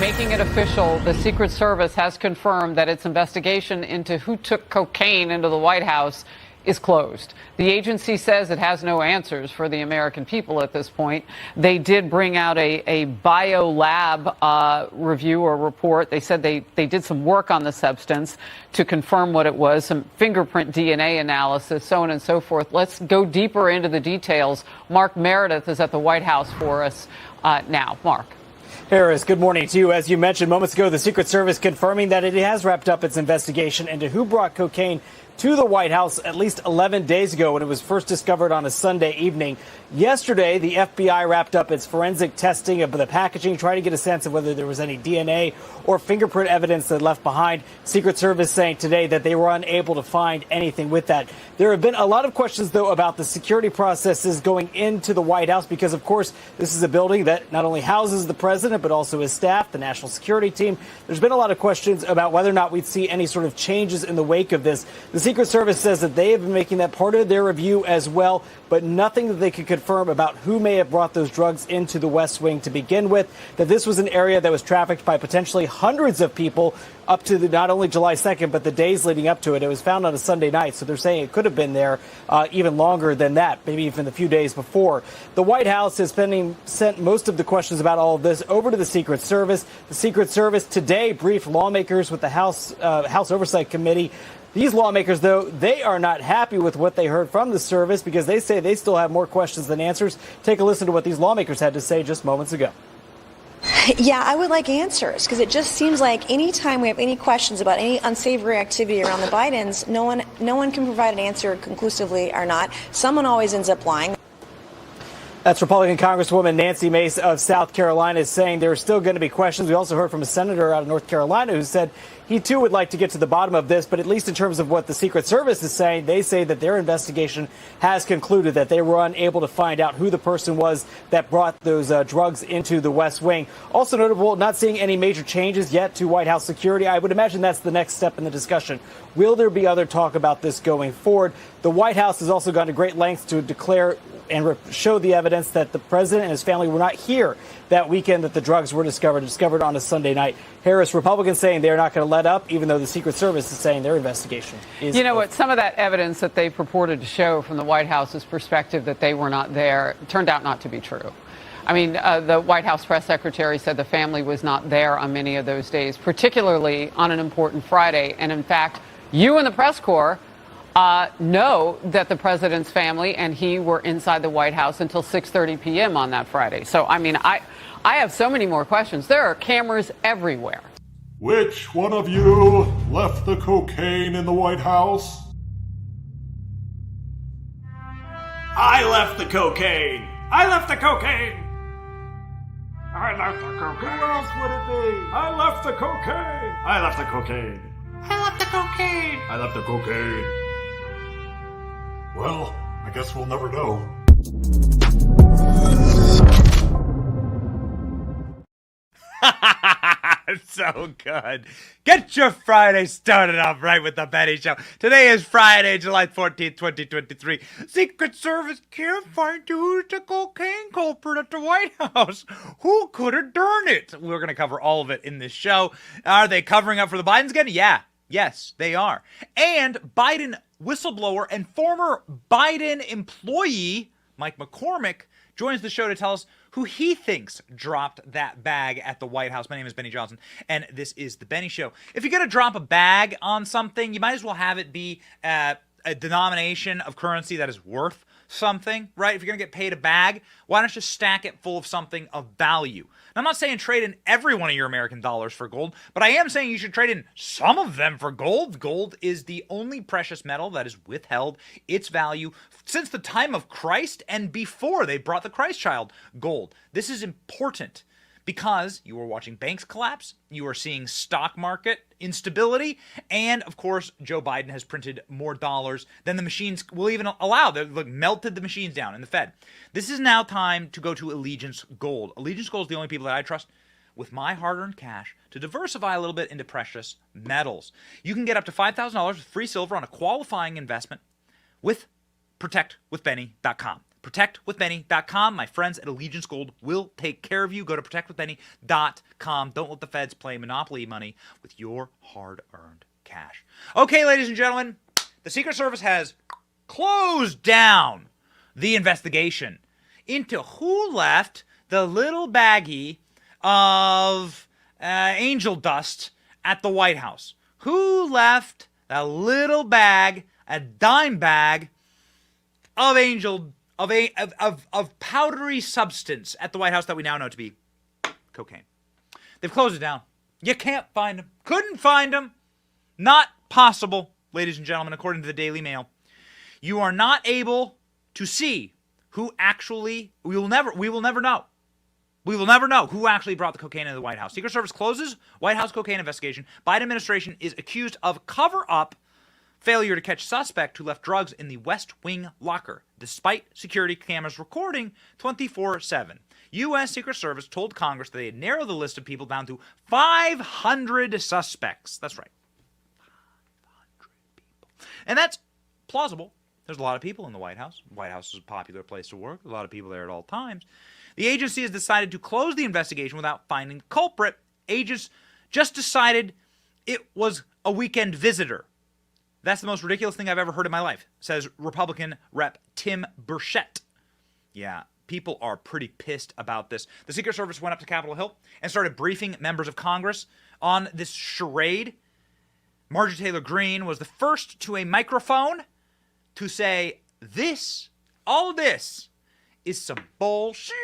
Making it official, the Secret Service has confirmed that its investigation into who took cocaine into the White House is closed. The agency says it has no answers for the American people at this point. They did bring out a biolab review or report. They said they did some work on the substance to confirm what it was, some fingerprint DNA analysis, so on and so forth. Let's go deeper into the details. Mark Meredith is at the White House for us now. Mark. Harris, good morning to you. As you mentioned moments ago, the Secret Service confirming that it has wrapped up its investigation into who brought cocaine to the White House at least 11 days ago when it was first discovered on a Sunday evening. Yesterday, the FBI wrapped up its forensic testing of the packaging, trying to get a sense of whether there was any DNA or fingerprint evidence that left behind. Secret Service saying today that they were unable to find anything with that. There have been a lot of questions, though, about the security processes going into the White House, because, of course, this is a building that not only houses the president, but also his staff, the national security team. There's been a lot of questions about whether or not we'd see any sort of changes in the wake of this. The Secret Service says that they have been making that part of their review as well, but nothing that they could confirm about who may have brought those drugs into the West Wing to begin with, that this was an area that was trafficked by potentially hundreds of people up to not only July 2nd, but the days leading up to it. It was found on a Sunday night, so they're saying it could have been there even longer than that, maybe even a few days before. The White House has sent most of the questions about all of this over to the Secret Service. The Secret Service today briefed lawmakers with the House Oversight Committee. These lawmakers, though, they are not happy with what they heard from the service because they say they still have more questions than answers. Take a listen to what these lawmakers had to say just moments ago. Yeah, I would like answers, because it just seems like any time we have any questions about any unsavory activity around the Bidens, no one can provide an answer conclusively or not. Someone always ends up lying. That's Republican Congresswoman Nancy Mace of South Carolina saying there are still going to be questions. We also heard from a senator out of North Carolina who said he, too, would like to get to the bottom of this. But at least in terms of what the Secret Service is saying, they say that their investigation has concluded that they were unable to find out who the person was that brought those drugs into the West Wing. Also notable, not seeing any major changes yet to White House security. I would imagine that's the next step in the discussion. Will there be other talk about this going forward? The White House has also gone to great lengths to declare and show the evidence that the president and his family were not here that weekend that the drugs were discovered on a Sunday night. Harris, Republicans saying they're not going to let up, even though the Secret Service is saying their investigation is. You know what? Some of that evidence that they purported to show from the White House's perspective that they were not there turned out not to be true. I mean, the White House press secretary said the family was not there on many of those days, particularly on an important Friday. And in fact, you and the press corps know that the president's family and he were inside the White House until 6:30 p.m. on that Friday. So, I mean, I have so many more questions. There are cameras everywhere. Which one of you left the cocaine in the White House? I left the cocaine. I left the cocaine. I left the cocaine. Who else would it be? I left the cocaine. I left the cocaine. I left the cocaine. I left the cocaine. Well, I guess we'll never know. So good. Get your Friday started off right with the Benny Show. Today is Friday, July 14th, 2023. Secret Service can't find who's the cocaine culprit at the White House. Who could have done it? We're going to cover all of it in this show. Are they covering up for the Bidens again? Yeah. Yes, they are. And Biden whistleblower and former Biden employee, Mike McCormick, joins the show to tell us who he thinks dropped that bag at the White House. My name is Benny Johnson, and this is The Benny Show. If you're going to drop a bag on something, you might as well have it be a denomination of currency that is worth something, right? If you're going to get paid a bag, why don't you stack it full of something of value? Now, I'm not saying trade in every one of your American dollars for gold, but I am saying you should trade in some of them for gold. Gold is the only precious metal that has withheld its value since the time of Christ and before they brought the Christ child, gold. This is important because you are watching banks collapse, you are seeing stock market instability, and of course, Joe Biden has printed more dollars than the machines will even allow. They've melted the machines down in the Fed. This is now time to go to Allegiance Gold. Allegiance Gold is the only people that I trust with my hard-earned cash to diversify a little bit into precious metals. You can get up to $5,000 with free silver on a qualifying investment with protectwithbenny.com. ProtectWithBenny.com. My friends at Allegiance Gold will take care of you. Go to ProtectWithBenny.com. Don't let the feds play Monopoly money with your hard-earned cash. Okay, ladies and gentlemen, the Secret Service has closed down the investigation into who left the little baggie of angel dust at the White House. Who left a little bag, a dime bag of of powdery substance at the White House that we now know to be cocaine? They've closed it down. You can't find them. Couldn't find them. Not possible, ladies and gentlemen, according to the Daily Mail. You are not able to see who actually, we will never know. We will never know who actually brought the cocaine into the White House. Secret Service closes White House cocaine investigation. Biden administration is accused of cover-up failure to catch suspect who left drugs in the West Wing locker, despite security cameras recording 24/7. U.S. Secret Service told Congress that they had narrowed the list of people down to 500 suspects. That's right. 500 people. And that's plausible. There's a lot of people in the White House. The White House is a popular place to work. A lot of people there at all times. The agency has decided to close the investigation without finding the culprit. Agents just decided it was a weekend visitor. That's the most ridiculous thing I've ever heard in my life, says Republican Rep. Tim Burchett. Yeah, people are pretty pissed about this. The Secret Service went up to Capitol Hill and started briefing members of Congress on this charade. Marjorie Taylor Greene was the first to a microphone to say, all this is some bullshit.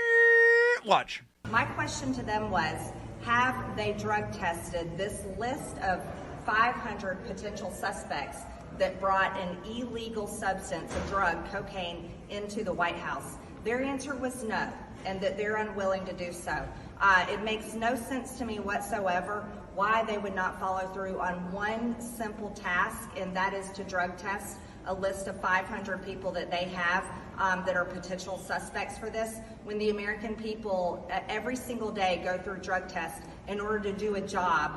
Watch. My question to them was, have they drug tested this list of 500 potential suspects that brought an illegal substance, a drug, cocaine, into the White House? Their answer was no, and that they're unwilling to do so. It makes no sense to me whatsoever why they would not follow through on one simple task, and that is to drug test a list of 500 people that they have that are potential suspects for this, when the American people every single day go through drug tests in order to do a job,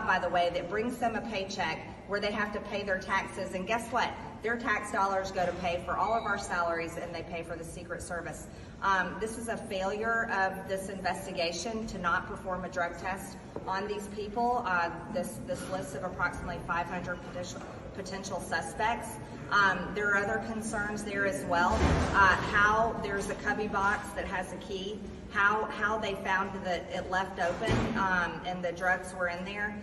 by the way, that brings them a paycheck where they have to pay their taxes. And guess what? Their tax dollars go to pay for all of our salaries, and they pay for the Secret Service. This is a failure of this investigation to not perform a drug test on these people, this list of approximately 500 potential suspects. There are other concerns there as well. How there's a cubby box that has a key, how they found that it left open and the drugs were in there.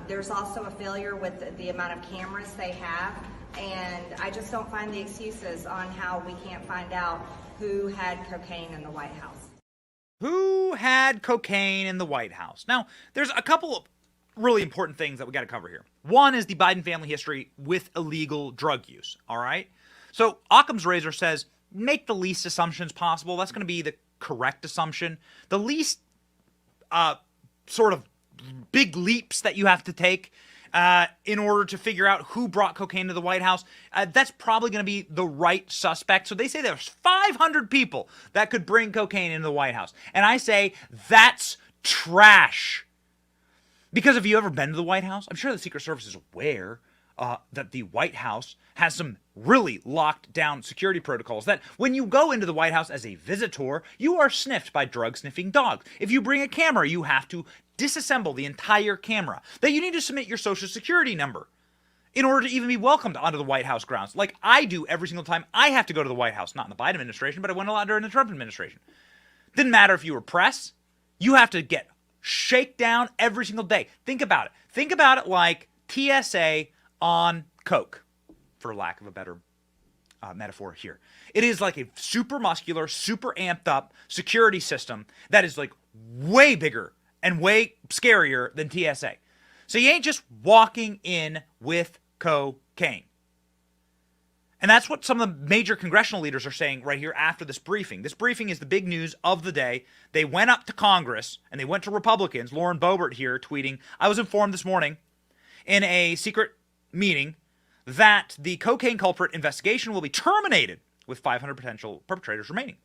There's also a failure with the amount of cameras they have, and I just don't find the excuses on how we can't find out who had cocaine in the White House. Who had cocaine in the White House? Now, there's a couple of really important things that we got to cover here. One is the Biden family history with illegal drug use, all right? So Occam's razor says, make the least assumptions possible. That's going to be the correct assumption. The least sort of big leaps that you have to take in order to figure out who brought cocaine to the White House, that's probably going to be the right suspect. So they say there's 500 people that could bring cocaine into the White House. And I say, that's trash. Because have you ever been to the White House? I'm sure the Secret Service is aware that the White House has some really locked down security protocols, that when you go into the White House as a visitor, you are sniffed by drug-sniffing dogs. If you bring a camera, you have to disassemble the entire camera, that you need to submit your social security number in order to even be welcomed onto the White House grounds, like I do every single time I have to go to the White House. Not in the Biden administration, but I went a lot during the Trump administration. Didn't matter if you were press, you have to get shakedown every single day. Think about it. Think about it like TSA on coke, for lack of a better metaphor here. It is like a super muscular, super amped up security system that is like way bigger and way scarier than TSA. So you ain't just walking in with cocaine. And that's what some of the major congressional leaders are saying right here after this briefing. This briefing is the big news of the day. They went up to Congress and they went to Republicans. Lauren Boebert here tweeting, I was informed this morning in a secret meeting that the cocaine culprit investigation will be terminated with 500 potential perpetrators remaining.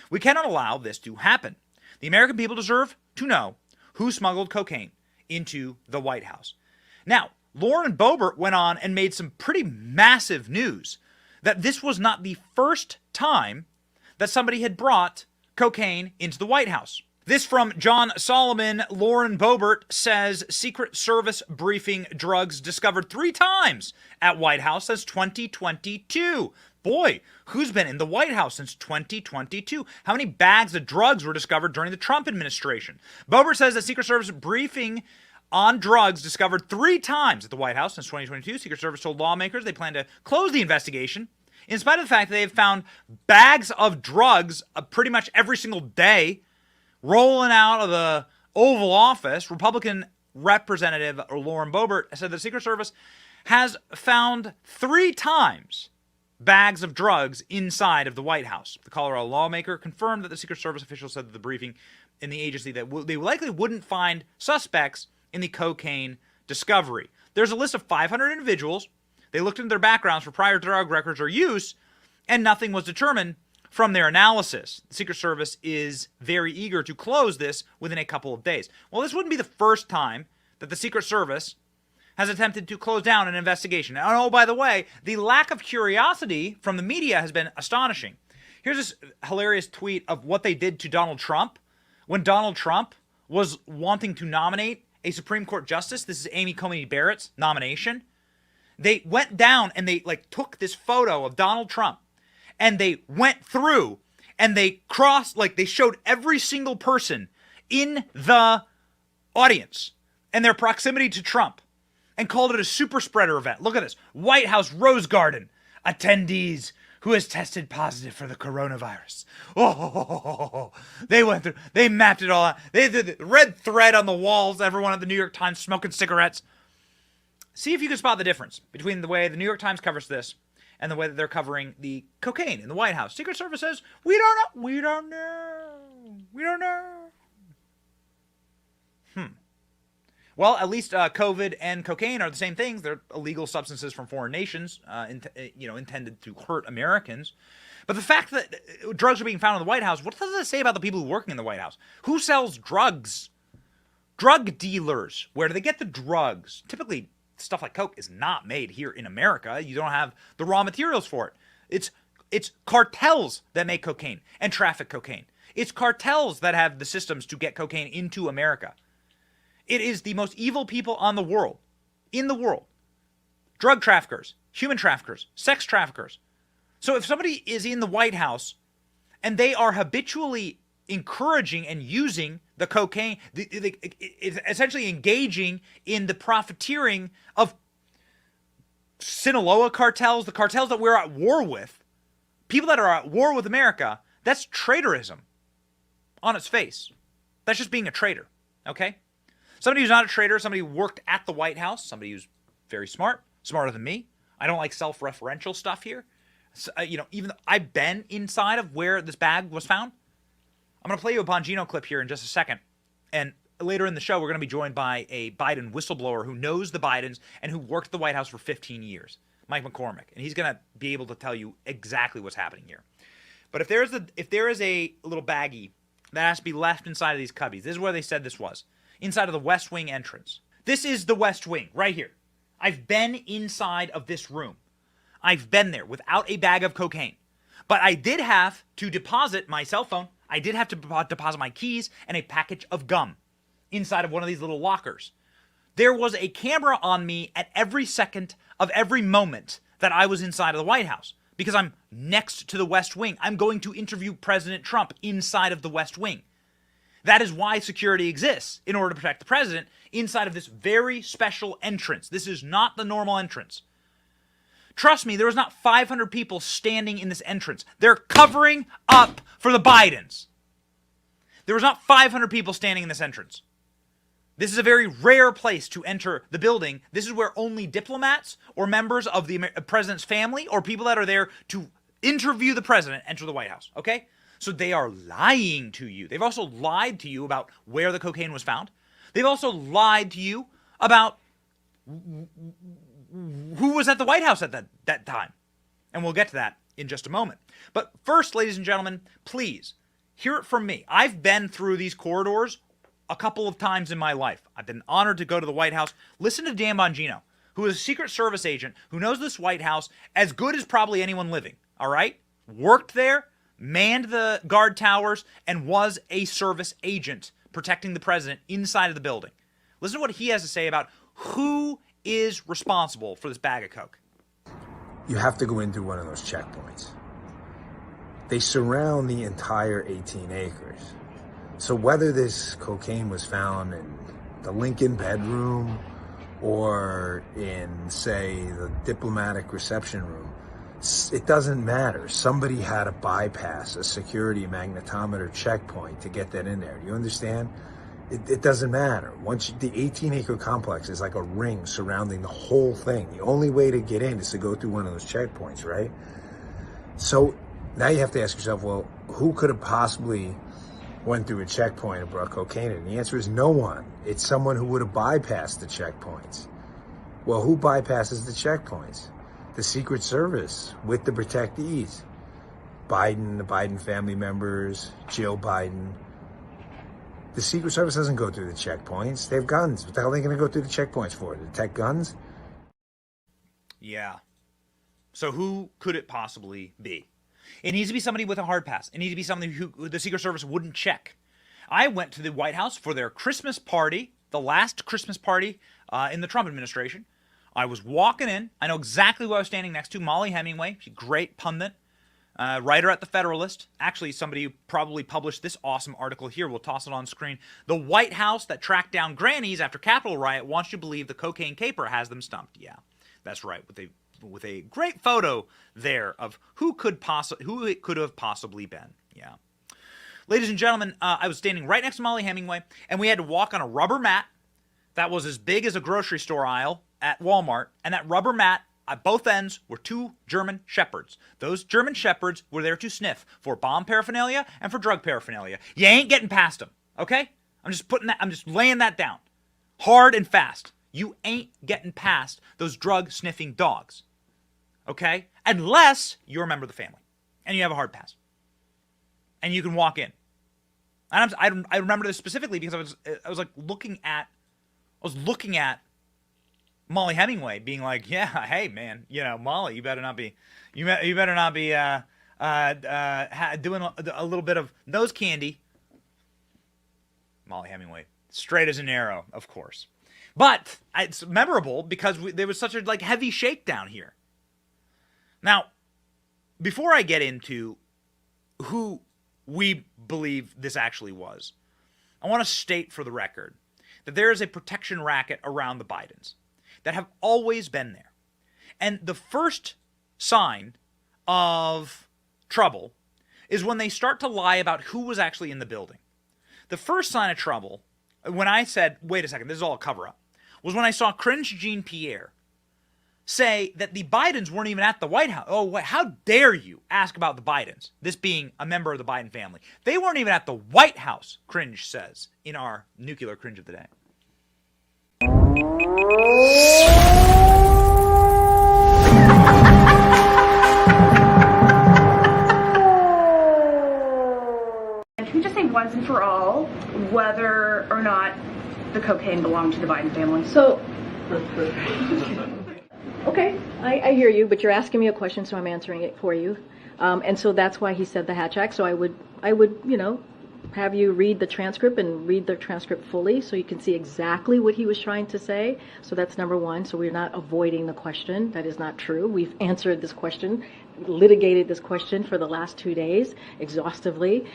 We cannot allow this to happen. The American people deserve to know who smuggled cocaine into the White House. Now, Lauren Boebert went on and made some pretty massive news that this was not the first time that somebody had brought cocaine into the White House. This from John Solomon. Lauren Boebert says Secret Service briefing drugs discovered 3 times at White House since 2022. Boy, who's been in the White House since 2022? How many bags of drugs were discovered during the Trump administration? Boebert says that Secret Service briefing on drugs discovered 3 times at the White House since 2022. Secret Service told lawmakers they plan to close the investigation in spite of the fact that they have found bags of drugs pretty much every single day rolling out of the Oval Office. Republican Representative Lauren Boebert said the Secret Service has found 3 times bags of drugs inside of the White House. The Colorado lawmaker confirmed that the Secret Service officials said that the briefing in the agency that they likely wouldn't find suspects in the cocaine discovery. There's a list of 500 individuals. They looked into their backgrounds for prior drug records or use, and nothing was determined from their analysis. The Secret Service is very eager to close this within a couple of days. Well, this wouldn't be the first time that the Secret Service has attempted to close down an investigation. And oh, by the way, the lack of curiosity from the media has been astonishing. Here's this hilarious tweet of what they did to Donald Trump when Donald Trump was wanting to nominate a Supreme Court justice. This is Amy Coney Barrett's nomination. They went down and they took this photo of Donald Trump and they went through and they they showed every single person in the audience and their proximity to Trump and called it a super spreader event. Look at this. White House Rose Garden. Attendees who has tested positive for the coronavirus. Oh, they went through, they mapped it all out. They did the red thread on the walls, everyone at the New York Times smoking cigarettes. See if you can spot the difference between the way the New York Times covers this and the way that they're covering the cocaine in the White House. Secret Service says, we don't know. Well, at least COVID and cocaine are the same things. They're illegal substances from foreign nations, intended to hurt Americans. But the fact that drugs are being found in the White House, what does it say about the people who are working in the White House? Who sells drugs? Drug dealers. Where do they get the drugs? Typically, stuff like coke is not made here in America. You don't have the raw materials for it. It's cartels that make cocaine and traffic cocaine. It's cartels that have the systems to get cocaine into America. It is the most evil people in the world. Drug traffickers, human traffickers, sex traffickers. So if somebody is in the White House and they are habitually encouraging and using the cocaine, essentially engaging in the profiteering of Sinaloa cartels, the cartels that we're at war with, people that are at war with America, that's traitorism on its face. That's just being a traitor, okay? Somebody who's not a traitor, somebody who worked at the White House, somebody who's very smart, smarter than me. I don't like self-referential stuff here. So, even though I've been inside of where this bag was found. I'm going to play you a Bongino clip here in just a second. And later in the show, we're going to be joined by a Biden whistleblower who knows the Bidens and who worked at the White House for 15 years, Mike McCormick. And he's going to be able to tell you exactly what's happening here. But if there is a little baggie that has to be left inside of these cubbies, this is where they said this was. Inside of the West Wing entrance. This is the West Wing, right here. I've been inside of this room. I've been there without a bag of cocaine. But I did have to deposit my cell phone. I did have to deposit my keys and a package of gum inside of one of these little lockers. There was a camera on me at every second of every moment that I was inside of the White House because I'm next to the West Wing. I'm going to interview President Trump inside of the West Wing. That is why security exists, in order to protect the president inside of this very special entrance. This is not the normal entrance. Trust me, there was not 500 people standing in this entrance. They're covering up for the Bidens. There was not 500 people standing in this entrance. This is a very rare place to enter the building. This is where only diplomats or members of the president's family or people that are there to interview the president enter the White House, okay? So they are lying to you. They've also lied to you about where the cocaine was found. They've also lied to you about who was at the White House at that time. And we'll get to that in just a moment. But first, ladies and gentlemen, please hear it from me. I've been through these corridors a couple of times in my life. I've been honored to go to the White House. Listen to Dan Bongino, who is a Secret Service agent who knows this White House as good as probably anyone living, all right? Worked there. manned the guard towers, and was a service agent protecting the president inside of the building. Listen to what he has to say about who is responsible for this bag of coke. You have to go in through one of those checkpoints. They surround the entire 18 acres. So whether this cocaine was found in the Lincoln bedroom or in, say, the diplomatic reception room, it doesn't matter. Somebody had to bypass a security magnetometer checkpoint to get that in there. You understand? It doesn't matter. Once the 18-acre complex is like a ring surrounding the whole thing. The only way to get in is to go through one of those checkpoints, right? So now you have to ask yourself, well, who could have possibly went through a checkpoint and brought cocaine in? And the answer is no one. It's someone who would have bypassed the checkpoints. Well, who bypasses the checkpoints? The Secret Service with the protectees. Biden, the Biden family members, Jill Biden. The Secret Service doesn't go through the checkpoints. They have guns. What the hell are they going to go through the checkpoints for? To detect guns? Yeah. So who could it possibly be? It needs to be somebody with a hard pass. It needs to be somebody who the Secret Service wouldn't check. I went to the White House for their Christmas party, the last Christmas party in the Trump administration. I was walking in. I know exactly who I was standing next to, Molly Hemingway. She's a great pundit, writer at The Federalist. Actually, somebody who probably published this awesome article here. We'll toss it on screen. The White House that tracked down grannies after Capitol riot wants you to believe the cocaine caper has them stumped. Yeah, that's right. With a great photo there of who it could have possibly been. Yeah. Ladies and gentlemen, I was standing right next to Molly Hemingway, and we had to walk on a rubber mat that was as big as a grocery store aisle at Walmart, and that rubber mat at both ends were two German shepherds. Those German shepherds were there to sniff for bomb paraphernalia and for drug paraphernalia. You ain't getting past them, okay? I'm just laying that down. Hard and fast. You ain't getting past those drug-sniffing dogs, okay? Unless you're a member of the family and you have a hard pass. And you can walk in. And I remember this specifically because I was looking at Molly Hemingway being like, yeah, hey man, Molly, you better not be doing a little bit of nose candy. Molly Hemingway, straight as an arrow, of course. But it's memorable because there was such a heavy shakedown here. Now, before I get into who we believe this actually was, I want to state for the record that there is a protection racket around the Bidens that have always been there. And the first sign of trouble is when they start to lie about who was actually in the building. The first sign of trouble, when I said, wait a second, this is all a cover-up, was when I saw Cringe Jean-Pierre say that the Bidens weren't even at the White House. Oh, how dare you ask about the Bidens, this being a member of the Biden family. They weren't even at the White House, Cringe says, in our nuclear cringe of the day. Can we just say once and for all whether or not the cocaine belonged to the Biden family? So, okay, I hear you, but you're asking me a question, so I'm answering it for you. And so that's why he said the Hatch Act. So I would, have you read the transcript and read the transcript fully so you can see exactly what he was trying to say. So that's number one. So we're not avoiding the question. That is not true. We've answered this question, litigated this question for the last 2 days exhaustively.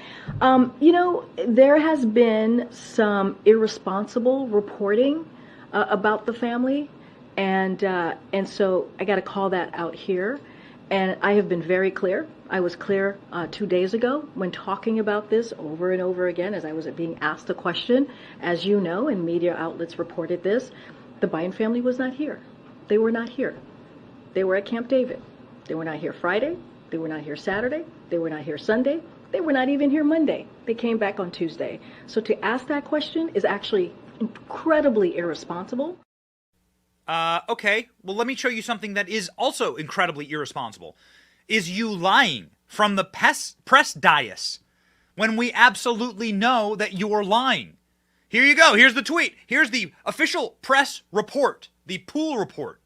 There has been some irresponsible reporting about the family. And so I got to call that out here. And I have been very clear. I was clear 2 days ago when talking about this over and over again as I was being asked a question. As you know, and media outlets reported this, the Biden family was not here. They were not here. They were at Camp David. They were not here Friday. They were not here Saturday. They were not here Sunday. They were not even here Monday. They came back on Tuesday. So to ask that question is actually incredibly irresponsible. Okay, well, let me show you something that is also incredibly irresponsible. Is you lying from the press dais when we absolutely know that you're lying. Here you go. Here's the tweet. Here's the official press report, the pool report.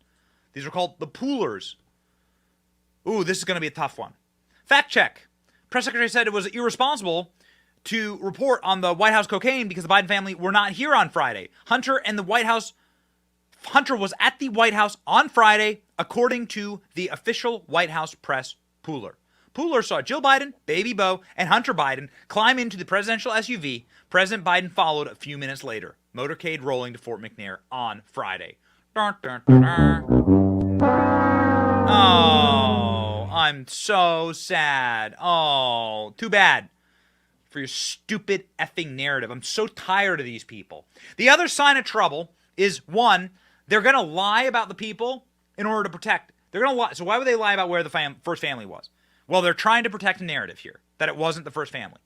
These are called the poolers. Ooh, this is going to be a tough one. Fact check. Press secretary said it was irresponsible to report on the White House cocaine because the Biden family were not here on Friday. Hunter was at the White House on Friday, according to the official White House press pooler. Pooler saw Jill Biden, baby Beau, and Hunter Biden climb into the presidential SUV. President Biden followed a few minutes later, motorcade rolling to Fort McNair on Friday. Dun, dun, dun, dun. Oh, I'm so sad. Oh, too bad for your stupid effing narrative. I'm so tired of these people. The other sign of trouble is, one, they're going to lie about the people in order to protect. They're going to lie. So why would they lie about where the first family was? Well, they're trying to protect a narrative here, that it wasn't the first family.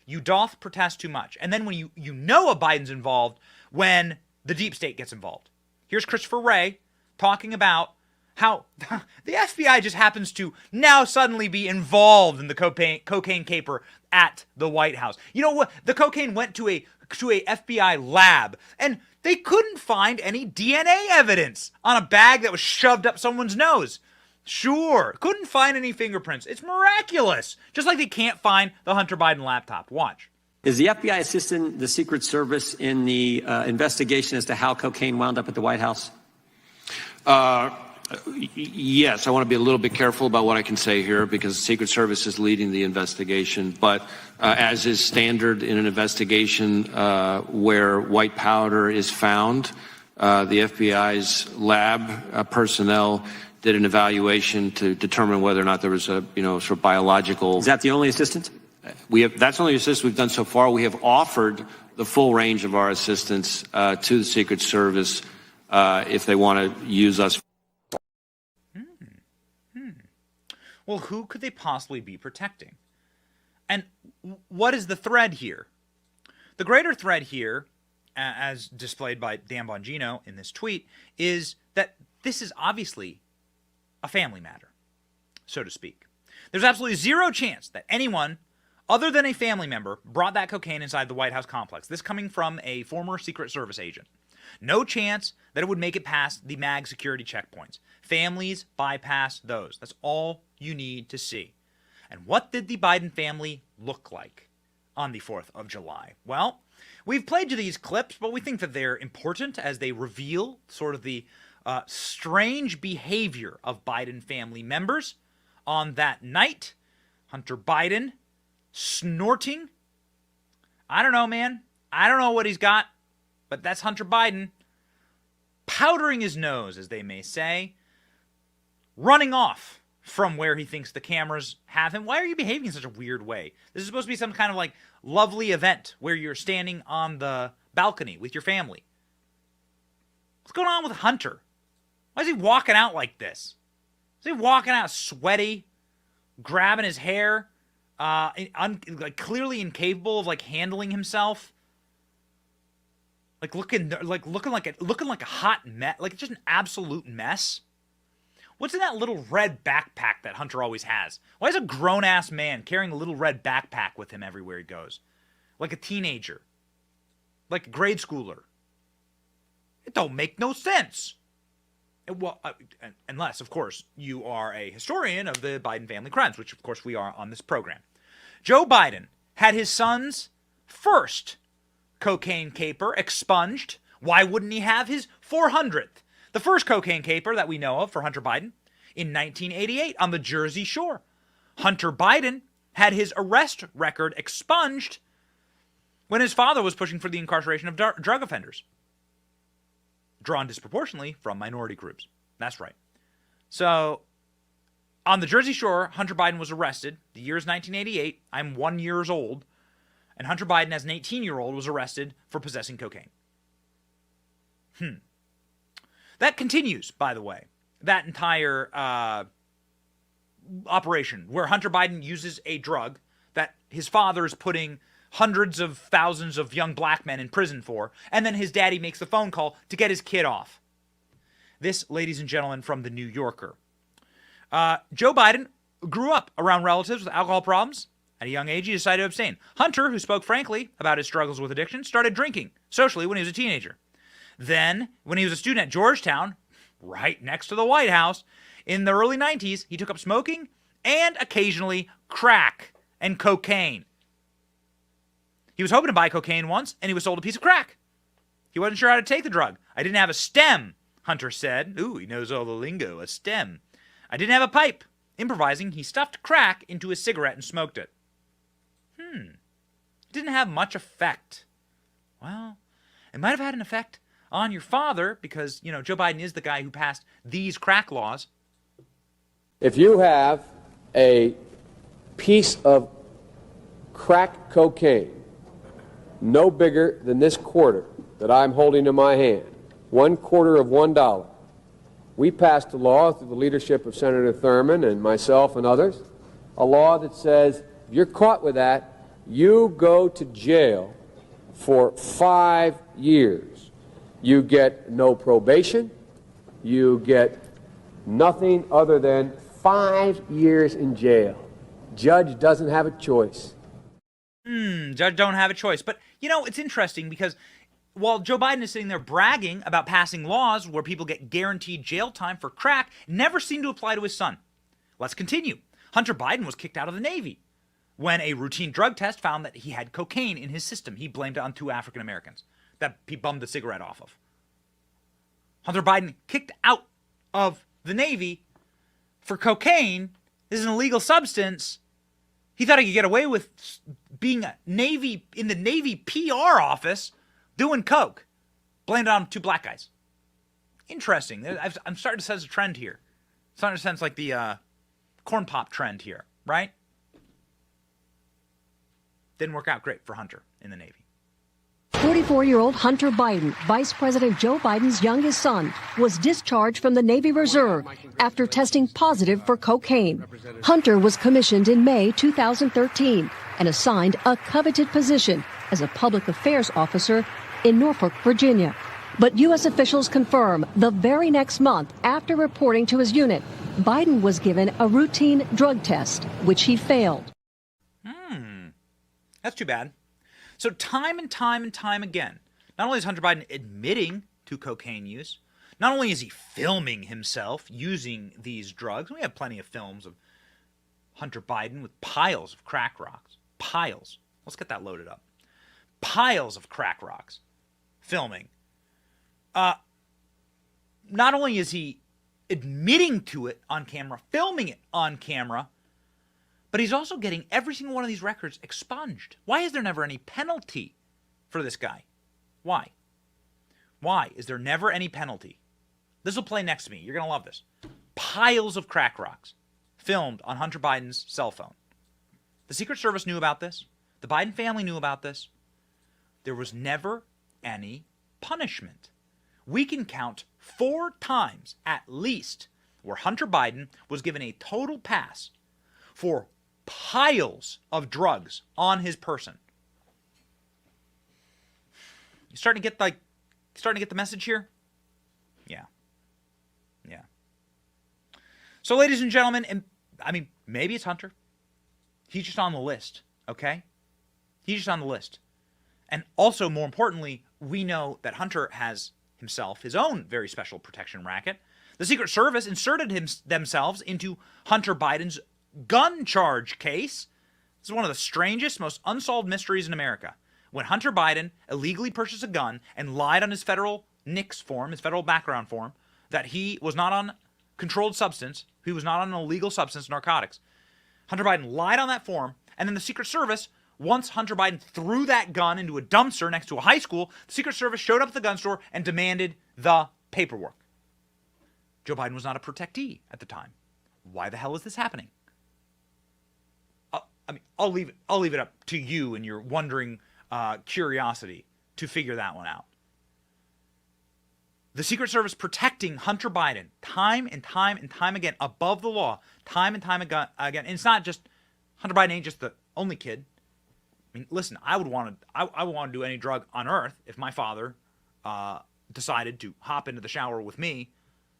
You doth protest too much. And then when you know a Biden's involved, when the deep state gets involved. Here's Christopher Wray talking about how the FBI just happens to now suddenly be involved in the cocaine caper at the White House. You know what? The cocaine went to a FBI lab, and they couldn't find any DNA evidence on a bag that was shoved up someone's nose. Sure, couldn't find any fingerprints. It's miraculous. Just like they can't find the Hunter Biden laptop. Watch. Is the FBI assisting the Secret Service in the investigation as to how cocaine wound up at the White House? Yes, I want to be a little bit careful about what I can say here because the Secret Service is leading the investigation. But as is standard in an investigation where white powder is found, the FBI's lab personnel did an evaluation to determine whether or not there was a, sort of biological. Is that the only assistance? That's the only assistance we've done so far. We have offered the full range of our assistance to the Secret Service if they want to use us. Well, who could they possibly be protecting? And what is the thread here? The greater thread here, as displayed by Dan Bongino in this tweet, is that this is obviously a family matter, so to speak. There's absolutely zero chance that anyone other than a family member brought that cocaine inside the White House complex. This coming from a former Secret Service agent. No chance that it would make it past the MAG security checkpoints. Families bypass those. That's all you need to see. And what did the Biden family look like on the 4th of July? Well, we've played you these clips, but we think that they're important as they reveal sort of the strange behavior of Biden family members on that night. Hunter Biden snorting. I don't know, man. I don't know what he's got, but that's Hunter Biden powdering his nose, as they may say, running off from where he thinks the cameras have him. Why are you behaving in such a weird way? This is supposed to be some kind of like lovely event where you're standing on the balcony with your family. What's going on with Hunter? Why is he walking out like this? Is he walking out sweaty, grabbing his hair, like clearly incapable of like handling himself? Looking like a hot mess, like just an absolute mess. What's in that little red backpack that Hunter always has? Why is a grown-ass man carrying a little red backpack with him everywhere he goes? Like a teenager. Like a grade schooler. It don't make no sense. Unless, of course, you are a historian of the Biden family crimes, which, of course, we are on this program. Joe Biden had his son's first cocaine caper expunged. Why wouldn't he have his 400th? The first cocaine caper that we know of for Hunter Biden in 1988 on the Jersey Shore. Hunter Biden had his arrest record expunged when his father was pushing for the incarceration of drug offenders, drawn disproportionately from minority groups. That's right. So, on the Jersey Shore, Hunter Biden was arrested. The year is 1988. I'm 1 year old. And Hunter Biden, as an 18-year-old, was arrested for possessing cocaine. That continues, by the way, that entire operation where Hunter Biden uses a drug that his father is putting hundreds of thousands of young black men in prison for, and then his daddy makes the phone call to get his kid off. This, ladies and gentlemen, from the New Yorker. Joe Biden grew up around relatives with alcohol problems. At a young age, he decided to abstain. Hunter, who spoke frankly about his struggles with addiction, started drinking socially when he was a teenager. Then, when he was a student at Georgetown, right next to the White House, in the early 90s, he took up smoking and occasionally crack and cocaine. He was hoping to buy cocaine once, and he was sold a piece of crack. He wasn't sure how to take the drug. I didn't have a stem, Hunter said. Ooh, he knows all the lingo, a stem. I didn't have a pipe. Improvising, he stuffed crack into a cigarette and smoked it. It didn't have much effect. Well, it might have had an effect on your father because, you know, Joe Biden is the guy who passed these crack laws. If you have a piece of crack cocaine no bigger than this quarter that I'm holding in my hand, $1/4 of $1, we passed a law through the leadership of Senator Thurmond and myself and others, a law that says if you're caught with that, you go to jail for 5 years. You get no probation. You get nothing other than 5 years in jail. Judge doesn't have a choice. Judge don't have a choice. But, you know, it's interesting because while Joe Biden is sitting there bragging about passing laws where people get guaranteed jail time for crack, it never seemed to apply to his son. Let's continue. Hunter Biden was kicked out of the Navy when a routine drug test found that he had cocaine in his system. He blamed it on 2 African Americans that he bummed the cigarette off of. Hunter Biden kicked out of the Navy for cocaine. This is an illegal substance. He thought he could get away with being in the Navy PR office doing coke. Blamed it on 2 black guys. Interesting. I'm starting to sense a trend here. Starting to sense like the corn pop trend here, right? Didn't work out great for Hunter in the Navy. 44-year-old Hunter Biden, Vice President Joe Biden's youngest son, was discharged from the Navy Reserve after testing positive for cocaine. Hunter was commissioned in May 2013 and assigned a coveted position as a public affairs officer in Norfolk, Virginia. But U.S. officials confirm the very next month after reporting to his unit, Biden was given a routine drug test, which he failed. That's too bad. So time and time and time again, not only is Hunter Biden admitting to cocaine use, not only is he filming himself using these drugs. We have plenty of films of Hunter Biden with piles of crack rocks. Piles. Let's get that loaded up. Piles of crack rocks. Filming. Not only is he admitting to it on camera, filming it on camera, but he's also getting every single one of these records expunged. Why is there never any penalty for this guy? Why? Why is there never any penalty? This will play next to me. You're going to love this. Piles of crack rocks filmed on Hunter Biden's cell phone. The Secret Service knew about this. The Biden family knew about this. There was never any punishment. We can count 4 times at least where Hunter Biden was given a total pass for piles of drugs on his person. You starting to get the message here? Yeah. So, ladies and gentlemen, and I mean, maybe it's Hunter. He's just on the list, okay? He's just on the list. And also, more importantly, we know that Hunter has himself his own very special protection racket. The Secret Service inserted themselves into Hunter Biden's gun charge case. This is one of the strangest, most unsolved mysteries in America. When Hunter Biden illegally purchased a gun and lied on his federal NICS form, his federal background form, that he was not on controlled substance, he was not on an illegal substance, narcotics. Hunter Biden lied on that form, and then the Secret Service, once Hunter Biden threw that gun into a dumpster next to a high school, the Secret Service showed up at the gun store and demanded the paperwork. Joe Biden was not a protectee at the time. Why the hell is this happening? I'll leave it up to you and your wondering curiosity to figure that one out. The Secret Service protecting Hunter Biden time and time and time again above the law, time and time again. And it's not just Hunter Biden ain't just the only kid. I mean, listen, I would want to do any drug on earth if my father decided to hop into the shower with me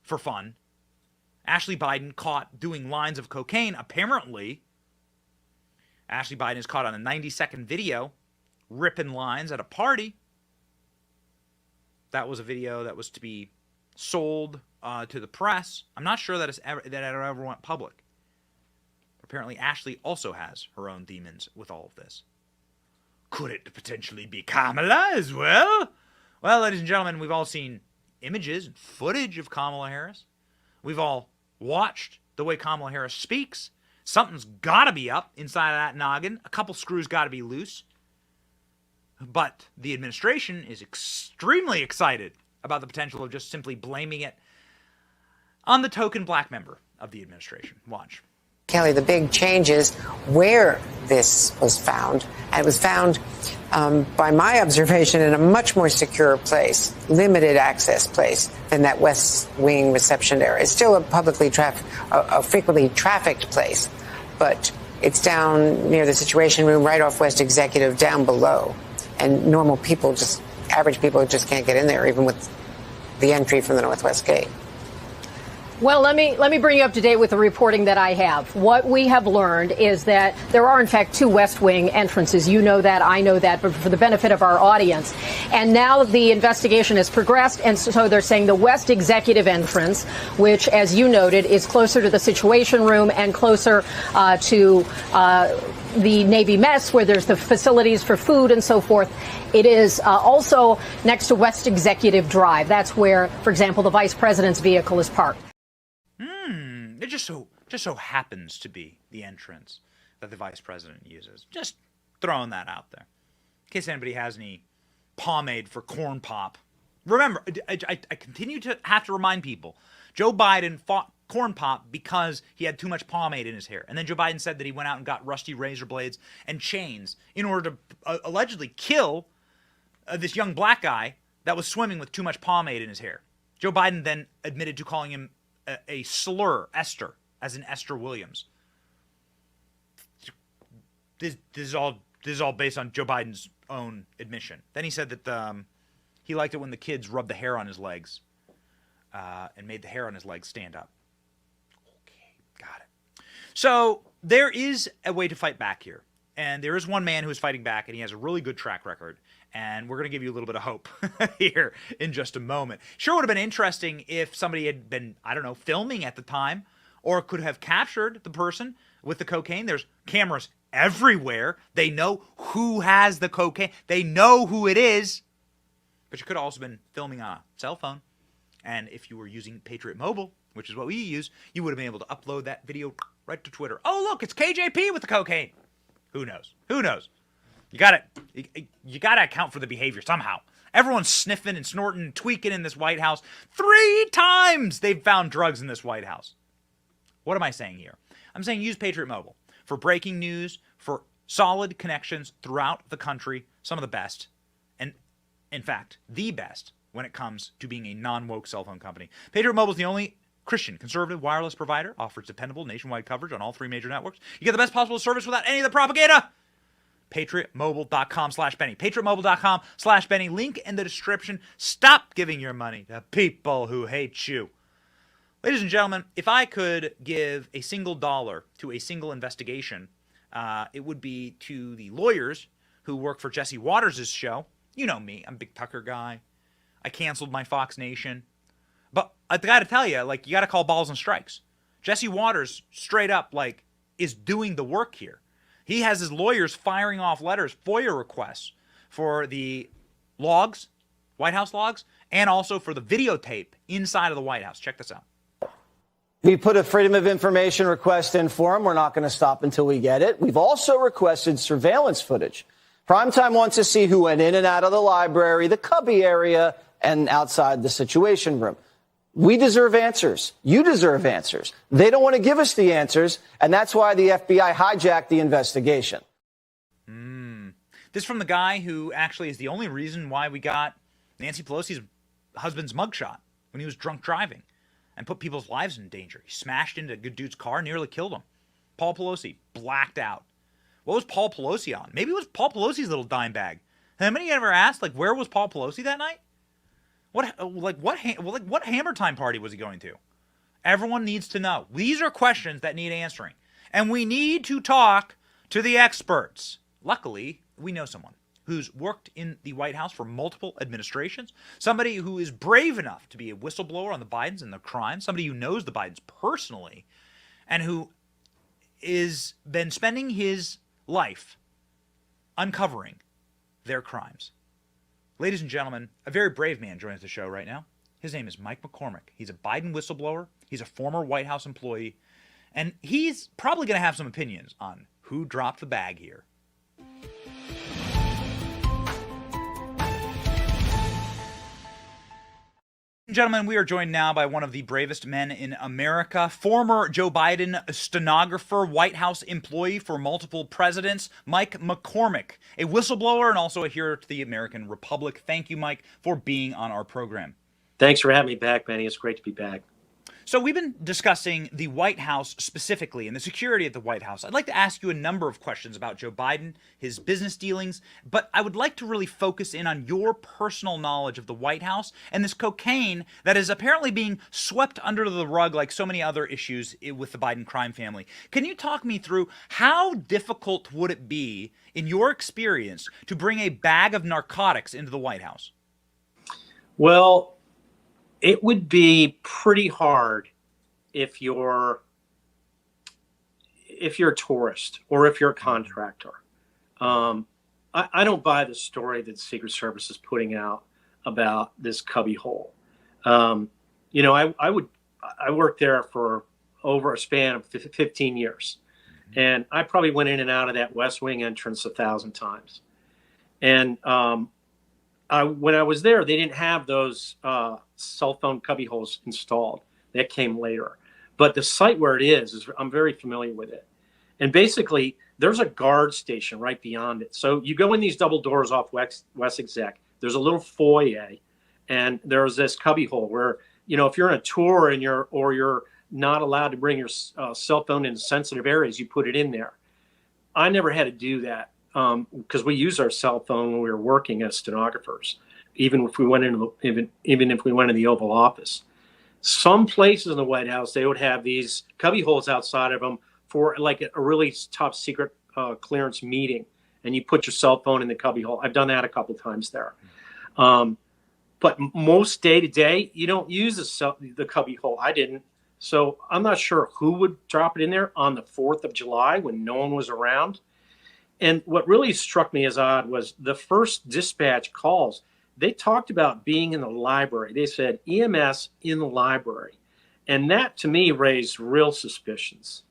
for fun. Ashley Biden caught doing lines of cocaine. Apparently, Ashley Biden is caught on a 90-second video ripping lines at a party. That was a video that was to be sold to the press. I'm not sure that it ever went public. Apparently, Ashley also has her own demons with all of this. Could it potentially be Kamala as well? Well, ladies and gentlemen, we've all seen images and footage of Kamala Harris. We've all watched the way Kamala Harris speaks. Something's got to be up inside of that noggin. A couple screws got to be loose. But the administration is extremely excited about the potential of just simply blaming it on the token black member of the administration. Watch. Kelly, the big change is where this was found. And it was found, by my observation, in a much more secure place, limited access place than that West Wing reception area. It's still a frequently trafficked place, but it's down near the Situation Room, right off West Executive, down below. And normal people, average people just can't get in there, even with the entry from the Northwest Gate. Well, let me bring you up to date with the reporting that I have. What we have learned is that there are, in fact, 2 West Wing entrances. You know that, I know that, but for the benefit of our audience. And now the investigation has progressed, and so they're saying the West Executive entrance, which, as you noted, is closer to the Situation Room and closer to the Navy mess, where there's the facilities for food and so forth. It is also next to West Executive Drive. That's where, for example, the vice president's vehicle is parked. It just so happens to be the entrance that the vice president uses. Just throwing that out there. In case anybody has any pomade for corn pop. Remember, I continue to have to remind people, Joe Biden fought corn pop because he had too much pomade in his hair. And then Joe Biden said that he went out and got rusty razor blades and chains in order to allegedly kill this young black guy that was swimming with too much pomade in his hair. Joe Biden then admitted to calling him a slur, Esther, as in Esther Williams. This is all based on Joe Biden's own admission. Then he said that he liked it when the kids rubbed the hair on his legs and made the hair on his legs stand up. Okay, got it. So there is a way to fight back here. And there is one man who is fighting back, and he has a really good track record. And we're going to give you a little bit of hope here in just a moment. Sure would have been interesting if somebody had been, I don't know, filming at the time, or could have captured the person with the cocaine. There's cameras everywhere. They know who has the cocaine. They know who it is. But you could have also been filming on a cell phone. And if you were using Patriot Mobile, which is what we use, you would have been able to upload that video right to Twitter. Oh, look, it's KJP with the cocaine. Who knows? Who knows? You gotta account for the behavior somehow. Everyone's sniffing and snorting and tweaking in this White House. 3 times they've found drugs in this White House. What am I saying here? I'm saying use Patriot Mobile for breaking news, for solid connections throughout the country, some of the best, and in fact, the best when it comes to being a non-woke cell phone company. Patriot Mobile is the only Christian conservative wireless provider, offers dependable nationwide coverage on all 3 major networks. You get the best possible service without any of the propaganda. PatriotMobile.com/Benny. PatriotMobile.com/Benny. Link in the description. Stop giving your money to people who hate you. Ladies and gentlemen, if I could give a single dollar to a single investigation, it would be to the lawyers who work for Jesse Waters' show. You know me. I'm a big Tucker guy. I canceled my Fox Nation. But I got to tell you, you got to call balls and strikes. Jesse Waters, straight up, is doing the work here. He has his lawyers firing off letters, FOIA requests for the logs, White House logs, and also for the videotape inside of the White House. Check this out. We put a Freedom of Information request in for him. We're not going to stop until we get it. We've also requested surveillance footage. Primetime wants to see who went in and out of the library, the cubby area, and outside the Situation Room. We deserve answers. You deserve answers. They don't want to give us the answers, and that's why the FBI hijacked the investigation. This from the guy who actually is the only reason why we got Nancy Pelosi's husband's mugshot when he was drunk driving and put people's lives in danger. He smashed into a good dude's car, nearly killed him. Paul Pelosi, blacked out. What was Paul Pelosi on? Maybe it was Paul Pelosi's little dime bag. Have anybody ever asked, where was Paul Pelosi that night? What Hammer Time party was he going to? Everyone needs to know. These are questions that need answering. And we need to talk to the experts. Luckily, we know someone who's worked in the White House for multiple administrations, somebody who is brave enough to be a whistleblower on the Bidens and their crimes, somebody who knows the Bidens personally, and who is been spending his life uncovering their crimes. Ladies and gentlemen, a very brave man joins the show right now. His name is Mike McCormick. He's a Biden whistleblower. He's a former White House employee. And he's probably going to have some opinions on who dropped the bag here. Gentlemen, we are joined now by one of the bravest men in America, former Joe Biden stenographer, White House employee for multiple presidents, Mike McCormick, a whistleblower and also a hero to the American Republic. Thank you, Mike, for being on our program. Thanks for having me back, Benny. It's great to be back. So we've been discussing the White House specifically and the security at the White House. I'd like to ask you a number of questions about Joe Biden, his business dealings, but I would like to really focus in on your personal knowledge of the White House and this cocaine that is apparently being swept under the rug like so many other issues with the Biden crime family. Can you talk me through how difficult would it be, in your experience, to bring a bag of narcotics into the White House? Well, it would be pretty hard if you're a tourist or if you're a contractor. I don't buy the story that the Secret Service is putting out about this cubbyhole. You know, I worked there for over a span of 15 years, and I probably went in and out of that West Wing entrance 1,000 times. And when I was there, they didn't have those cell phone cubbyholes installed. That came later. But the site where it is I'm very familiar with it. And basically, there's a guard station right beyond it. So you go in these double doors off West Exec. There's a little foyer, and there's this cubbyhole where, you know, if you're on a tour and you're not allowed to bring your cell phone into sensitive areas, you put it in there. I never had to do that. Because we use our cell phone when we were working as stenographers, even if we went into the Oval Office. Some places in the White House, they would have these cubby holes outside of them for like a really top secret clearance meeting, and you put your cell phone in the cubby hole. I've done that a couple of times there. But most day to day, you don't use the cubby hole. I didn't. So I'm not sure who would drop it in there on the 4th of July when no one was around. And what really struck me as odd was the first dispatch calls. They talked about being in the library. They said EMS in the library. And that, to me, raised real suspicions.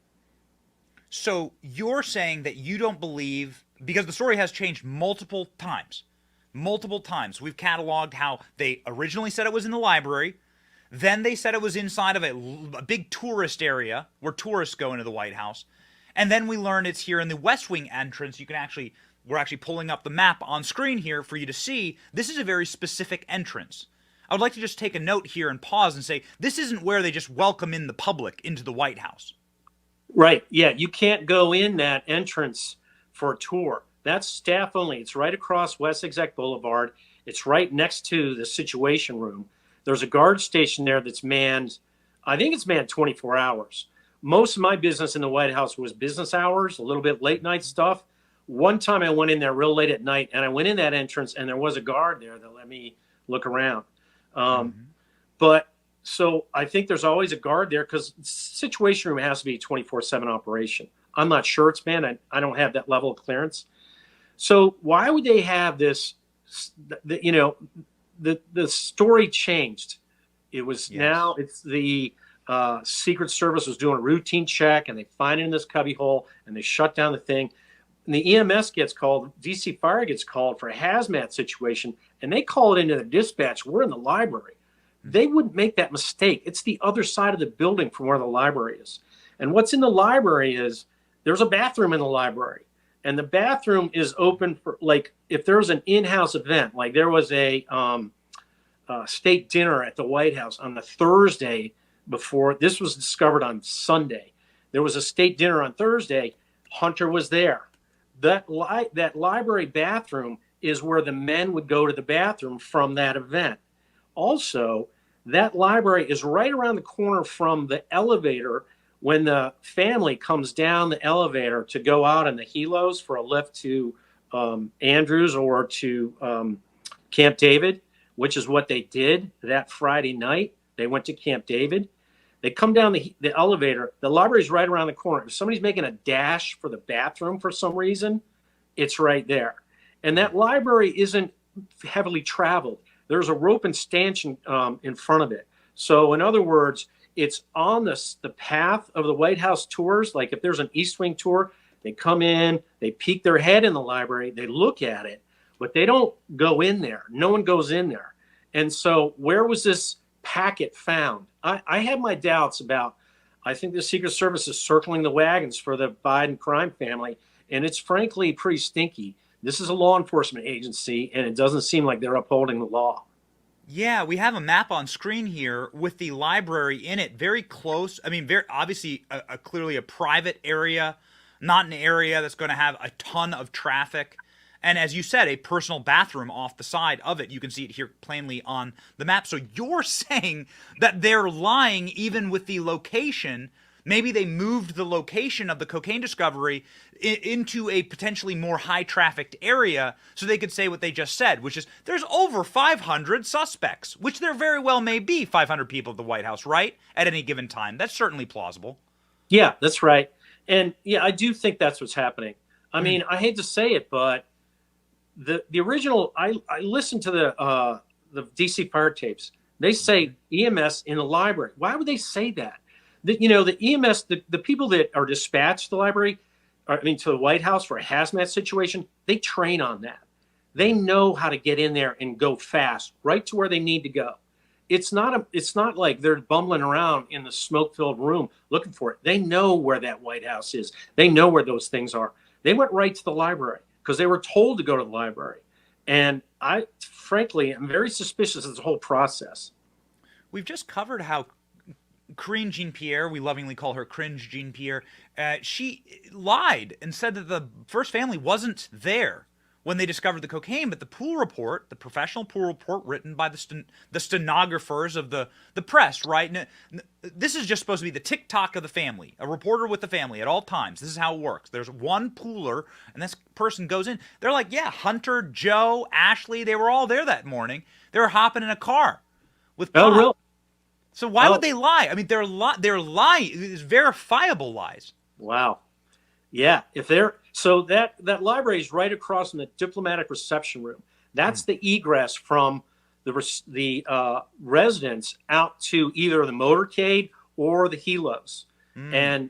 So you're saying that you don't believe, because the story has changed multiple times. We've cataloged how they originally said it was in the library. Then they said it was inside of a big tourist area where tourists go into the White House. And then we learned it's here in the West Wing entrance. We're actually pulling up the map on screen here for you to see. This is a very specific entrance. I would like to just take a note here and pause and say, this isn't where they just welcome in the public into the White House. Right. Yeah. You can't go in that entrance for a tour. That's staff only. It's right across West Exec Boulevard. It's right next to the Situation Room. There's a guard station there that's manned. I think it's manned 24 hours. Most of my business in the White House was business hours, a little bit late night stuff. One time I went in there real late at night, and I went in that entrance, and there was a guard there that let me look around. But so I think there's always a guard there because the Situation Room has to be a 24/7 operation. I'm not sure it's manned. I don't have that level of clearance. So why would they have this? The story changed. It was now it's the Secret Service was doing a routine check, and they find it in this cubbyhole, and they shut down the thing. And the EMS gets called, DC Fire gets called for a hazmat situation, and they call it into the dispatch. We're in the library. They wouldn't make that mistake. It's the other side of the building from where the library is. And what's in the library is there's a bathroom in the library, and the bathroom is open for, like, if there's an in-house event, like there was a state dinner at the White House on the Thursday before. This was discovered on Sunday. There was a state dinner on Thursday. Hunter was there. That library bathroom is where the men would go to the bathroom from that event. Also, that library is right around the corner from the elevator when the family comes down the elevator to go out in the helos for a lift to Andrews or to Camp David, which is what they did that Friday night. They went to Camp David. They come down the elevator. The library's right around the corner. If somebody's making a dash for the bathroom for some reason, it's right there. And that library isn't heavily traveled. There's a rope and stanchion in front of it. So in other words, it's on the path of the White House tours. Like if there's an East Wing tour, they come in, they peek their head in the library, they look at it, but they don't go in there. No one goes in there. And so where was this packet found? I have my doubts about, I think the Secret Service is circling the wagons for the Biden crime family, and it's frankly pretty stinky. This is a law enforcement agency, and it doesn't seem like they're upholding the law. Yeah, we have a map on screen here with the library in it, very close. I mean, very obviously, clearly a private area, not an area that's going to have a ton of traffic. And as you said, a personal bathroom off the side of it. You can see it here plainly on the map. So you're saying that they're lying even with the location. Maybe they moved the location of the cocaine discovery into a potentially more high-trafficked area so they could say what they just said, which is there's over 500 suspects, which there very well may be 500 people at the White House, right, at any given time. That's certainly plausible. Yeah, that's right. And yeah, I do think that's what's happening. I mean, I hate to say it, but the original, I listened to the DC fire tapes. They say EMS in the library. Why would they say that? The EMS, the people that are dispatched to the library, to the White House for a hazmat situation, they train on that. They know how to get in there and go fast, right to where they need to go. It's not like they're bumbling around in the smoke-filled room looking for it. They know where that White House is. They know where those things are. They went right to the library because they were told to go to the library. And I, frankly, am very suspicious of the whole process. We've just covered how Karine Jean-Pierre, we lovingly call her Cringe Jean-Pierre, she lied and said that the first family wasn't there when they discovered the cocaine, but the pool report, the professional pool report written by the stenographers of the press, right? And this is just supposed to be the TikTok of the family, a reporter with the family at all times. This is how it works. There's one pooler, and this person goes in. They're like, yeah, Hunter, Joe, Ashley, they were all there that morning. They were hopping in a car with pot. Oh, really? So why would they lie? I mean, they're lying. It's verifiable lies. Wow. Yeah. So that library is right across from the diplomatic reception room. That's the egress from the residence out to either the motorcade or the helos. And,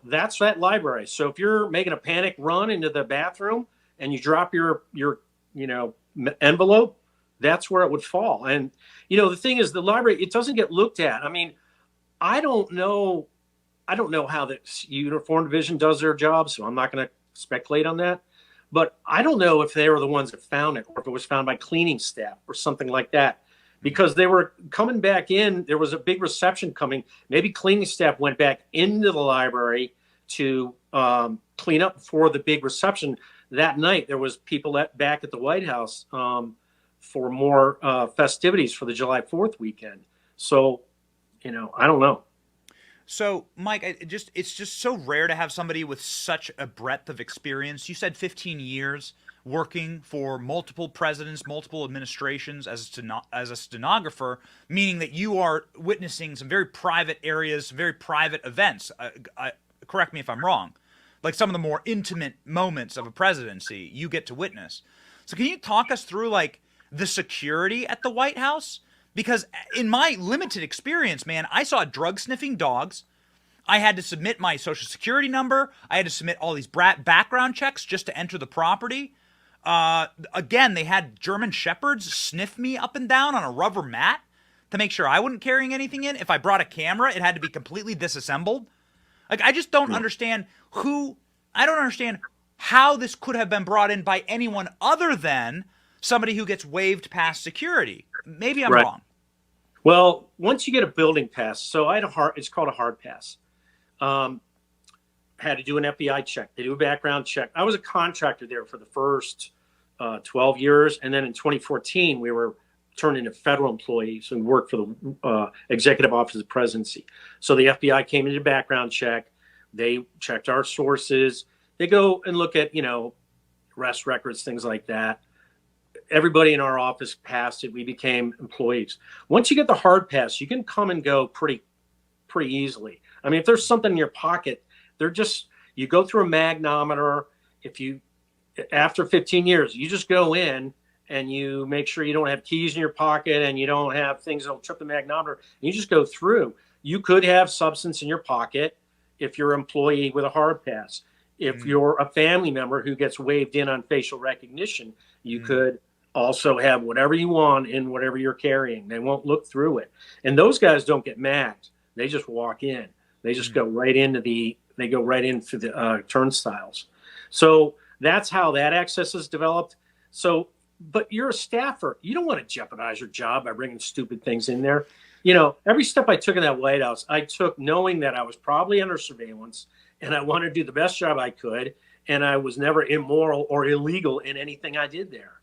that's that library. So if you're making a panic run into the bathroom and you drop your envelope, that's where it would fall. And, the thing is, the library, it doesn't get looked at. I mean, I don't know how the uniform division does their job, so I'm not going to speculate on that. But I don't know if they were the ones that found it or if it was found by cleaning staff or something like that, because they were coming back in. There was a big reception coming. Maybe cleaning staff went back into the library to clean up before the big reception. That night, there was people back at the White House for more festivities for the July 4th weekend. So, I don't know. So, Mike, it's just so rare to have somebody with such a breadth of experience. You said 15 years working for multiple presidents, multiple administrations as a stenographer, meaning that you are witnessing some very private areas, some very private events. Correct me if I'm wrong. Like some of the more intimate moments of a presidency you get to witness. So can you talk us through, like, the security at the White House? Because in my limited experience, man, I saw drug-sniffing dogs. I had to submit my social security number. I had to submit all these background checks just to enter the property. Again, they had German Shepherds sniff me up and down on a rubber mat to make sure I wasn't carrying anything in. If I brought a camera, it had to be completely disassembled. Like, I just don't understand I don't understand how this could have been brought in by anyone other than somebody who gets waived past security. Maybe I'm wrong. Well, once you get a building pass, so it's called a hard pass. Had to do an FBI check. They do a background check. I was a contractor there for the first 12 years. And then in 2014, we were turned into federal employees and worked for the Executive Office of the Presidency. So the FBI came into background check. They checked our sources. They go and look at, arrest records, things like that. Everybody in our office passed it. We became employees. Once you get the hard pass, you can come and go pretty pretty easily. I mean, if there's something in your pocket, you go through a magnometer. After 15 years, you just go in and you make sure you don't have keys in your pocket and you don't have things that'll trip the magnometer. And you just go through. You could have substance in your pocket if you're an employee with a hard pass. If you're a family member who gets waved in on facial recognition, you could also have whatever you want in whatever you're carrying. They won't look through it. And those guys don't get magged. They just walk in. They just go right into the turnstiles. So that's how that access is developed. So, but you're a staffer. You don't want to jeopardize your job by bringing stupid things in there. You know, every step I took in that White House, I took knowing that I was probably under surveillance and I wanted to do the best job I could. And I was never immoral or illegal in anything I did there.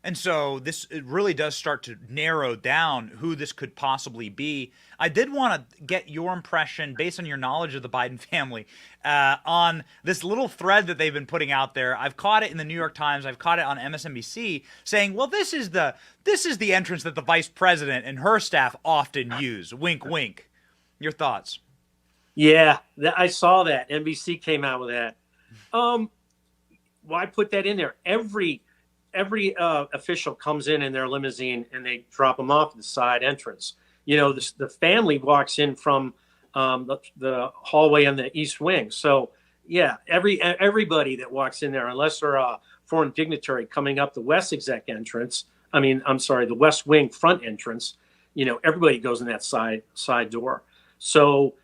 And so it really does start to narrow down who this could possibly be. I did want to get your impression, based on your knowledge of the Biden family, on this little thread that they've been putting out there. I've caught it in the New York Times. I've caught it on MSNBC saying, well, this is the entrance that the vice president and her staff often use. Wink, wink. Your thoughts? Yeah, I saw that. NBC came out with that. Why put that in there? Every official comes in their limousine and they drop them off at the side entrance. You know, the family walks in from the hallway in the East Wing. So yeah, everybody that walks in there, unless they're a foreign dignitary coming up the West the West Wing front entrance, you know, everybody goes in that side door. So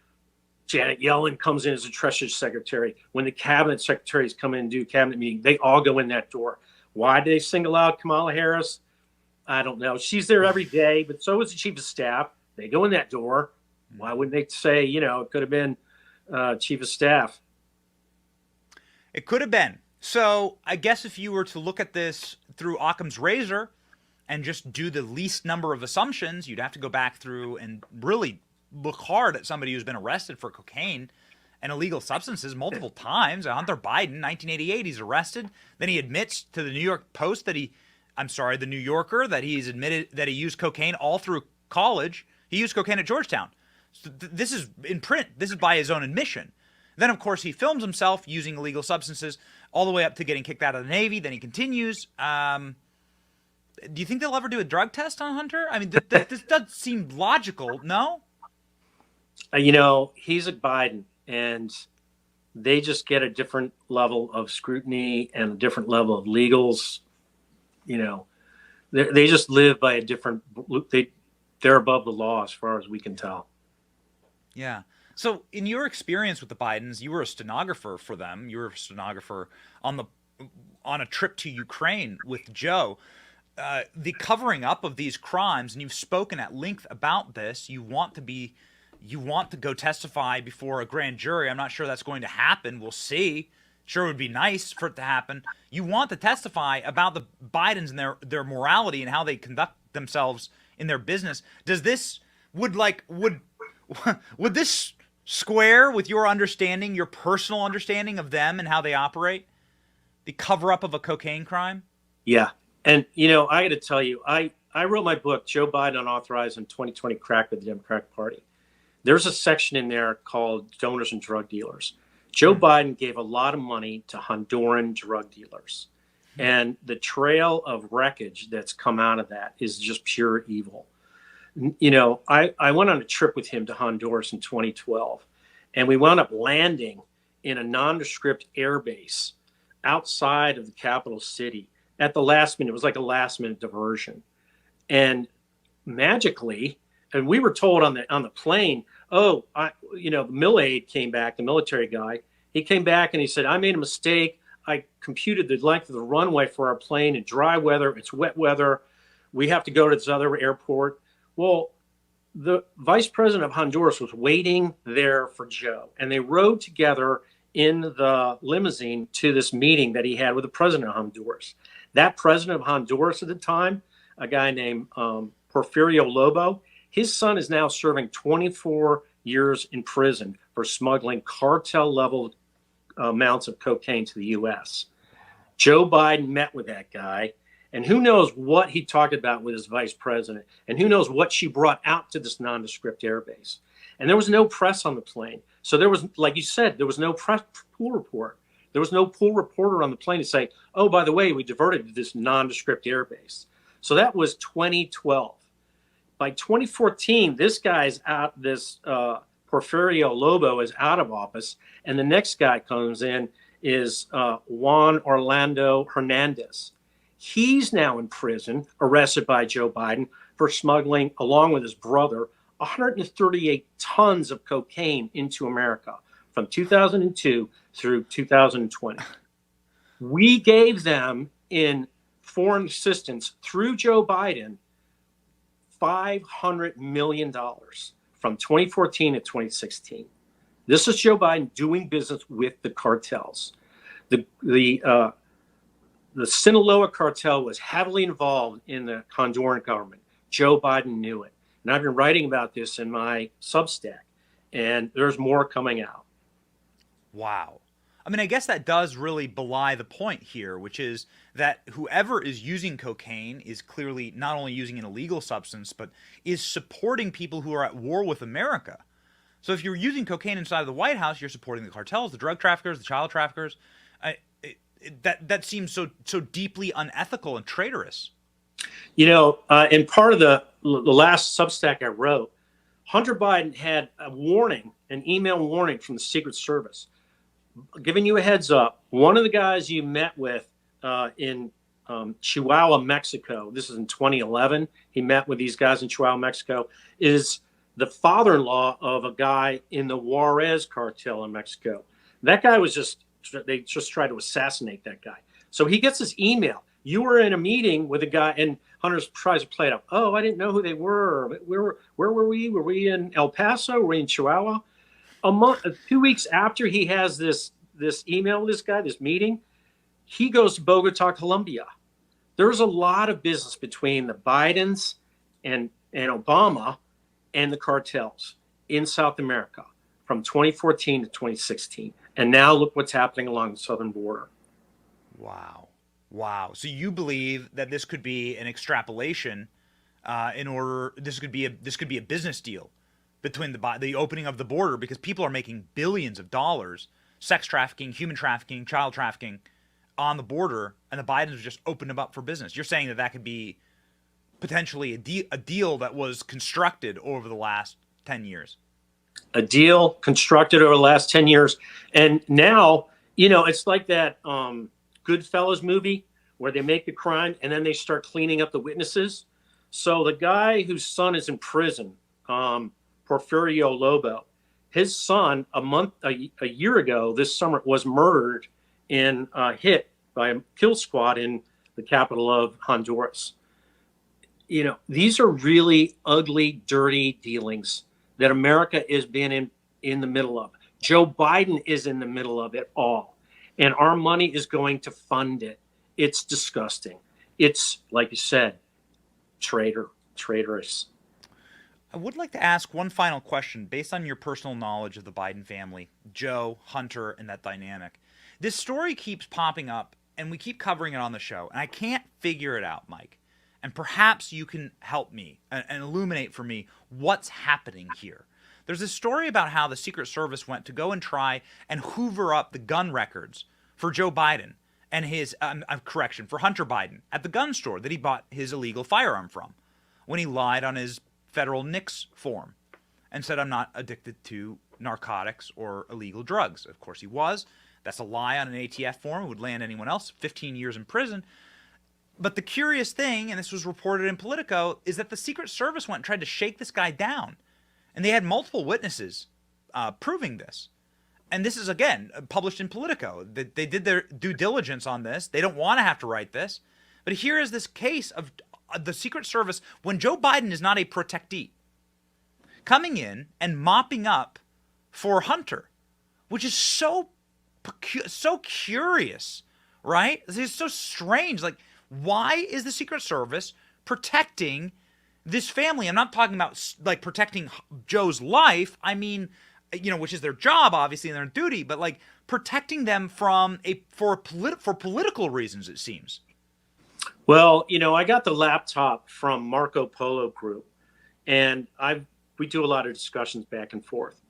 Janet Yellen comes in as a Treasury Secretary. When the cabinet secretaries come in and do cabinet meeting, they all go in that door. Why do they single out Kamala Harris? I don't know. She's there every day, but so is the chief of staff. They go in that door. Why wouldn't they say, you know, it could have been chief of staff? It could have been. So I guess if you were to look at this through Occam's razor and just do the least number of assumptions, you'd have to go back through and really look hard at somebody who's been arrested for cocaine and illegal substances multiple times. Hunter Biden, 1988, he's arrested. Then he admits to the New York Post the New Yorker, that he's admitted that he used cocaine all through college. He used cocaine at Georgetown. So this is in print. This is by his own admission. Then, of course, he films himself using illegal substances all the way up to getting kicked out of the Navy. Then he continues. Do you think they'll ever do a drug test on Hunter? I mean, this does seem logical, no? You know, he's a Biden. And they just get a different level of scrutiny and a different level of legals. You know, they just live by a different. They're above the law as far as we can tell. Yeah. So, in your experience with the Bidens, you were a stenographer for them. You were a stenographer on a trip to Ukraine with Joe. The covering up of these crimes, and you've spoken at length about this. You want to go testify before a grand jury. I'm not sure that's going to happen. We'll see. Sure, it would be nice for it to happen. You want to testify about the Bidens and their morality and how they conduct themselves in their business. Would this square with your understanding, your personal understanding of them and how they operate? The cover up of a cocaine crime? Yeah. And, you know, I got to tell you, I wrote my book, Joe Biden Unauthorized in 2020 Crack with the Democratic Party. There's a section in there called Donors and Drug Dealers. Joe Biden gave a lot of money to Honduran drug dealers. And the trail of wreckage that's come out of that is just pure evil. You know, I went on a trip with him to Honduras in 2012, and we wound up landing in a nondescript airbase outside of the capital city at the last minute. It was like a last minute diversion. And magically, and we were told on the plane, the mill aide came back, the military guy. He came back and he said, I made a mistake. I computed the length of the runway for our plane in dry weather. It's wet weather. We have to go to this other airport. Well, the vice president of Honduras was waiting there for Joe, and they rode together in the limousine to this meeting that he had with the president of Honduras. That president of Honduras at the time, a guy named Porfirio Lobo, his son is now serving 24 years in prison for smuggling cartel-level amounts of cocaine to the U.S. Joe Biden met with that guy, and who knows what he talked about with his vice president, and who knows what she brought out to this nondescript airbase. And there was no press on the plane. So there was, like you said, there was no press pool report. There was no pool reporter on the plane to say, oh, by the way, we diverted to this nondescript airbase. So that was 2012. By 2014, this guy's out, Porfirio Lobo is out of office. And the next guy comes in is Juan Orlando Hernandez. He's now in prison, arrested by Joe Biden for smuggling, along with his brother, 138 tons of cocaine into America from 2002 through 2020. We gave them in foreign assistance through Joe Biden $500 million from 2014 to 2016. This is Joe Biden doing business with the cartels. The Sinaloa cartel was heavily involved in the Honduran government. Joe Biden knew it. And I've been writing about this in my Substack, and there's more coming out. Wow. I mean, I guess that does really belie the point here, which is that whoever is using cocaine is clearly not only using an illegal substance, but is supporting people who are at war with America. So if you're using cocaine inside of the White House, you're supporting the cartels, the drug traffickers, the child traffickers. That seems so deeply unethical and traitorous. You know, in part of the last Substack I wrote, Hunter Biden had a warning, an email warning from the Secret Service, giving you a heads up. One of the guys you met with in Chihuahua, Mexico, this is in 2011, he met with these guys in Chihuahua, Mexico, is the father-in-law of a guy in the Juarez cartel in Mexico. That guy was they just tried to assassinate that guy. So he gets this email. You were in a meeting with a guy, and Hunter tries to play it up. Oh, I didn't know who they were. Where were we? Were we in El Paso? Were we in Chihuahua? 2 weeks after he has this email with this guy, this meeting, he goes to Bogota, Colombia. There's a lot of business between the Bidens and Obama and the cartels in South America from 2014 to 2016. And now look what's happening along the southern border. Wow. So you believe that this could be an extrapolation this could be a business deal between the opening of the border, because people are making billions of dollars, sex trafficking, human trafficking, child trafficking on the border, and the Bidens just opened them up for business. You're saying that could be potentially a deal that was constructed over the last 10 years. A deal constructed over the last 10 years. And now, you know, it's like that Goodfellas movie where they make the crime and then they start cleaning up the witnesses. So the guy whose son is in prison, Porfirio Lobo, his son a year ago this summer was murdered in a hit by a kill squad in the capital of Honduras. You know, these are really ugly, dirty dealings that America is being in the middle of. Joe Biden is in the middle of it all. And our money is going to fund it. It's disgusting. It's, like you said, traitorous. I would like to ask one final question based on your personal knowledge of the Biden family, Joe, Hunter, and that dynamic. This story keeps popping up, and we keep covering it on the show, and I can't figure it out, Mike. And perhaps you can help me and illuminate for me what's happening here. There's a story about how the Secret Service went to go and try and hoover up the gun records for Joe Biden and his, for Hunter Biden at the gun store that he bought his illegal firearm from when he lied on his federal NICS form and said, I'm not addicted to narcotics or illegal drugs. Of course he was. That's a lie on an ATF form. It would land anyone else 15 years in prison. But the curious thing, and this was reported in Politico, is that the Secret Service went and tried to shake this guy down. And they had multiple witnesses proving this. And this is, again, published in Politico. They did their due diligence on this. They don't want to have to write this. But here is this case of the Secret Service, when Joe Biden is not a protectee, coming in and mopping up for Hunter, which is so curious, right? It's so strange. Like, why is the Secret Service protecting this family? I'm not talking about like protecting Joe's life. I mean, you know, which is their job, obviously, and their duty, but like protecting them from for political reasons, it seems. Well, you know, I got the laptop from Marco Polo Group, and I've we do a lot of discussions back and forth,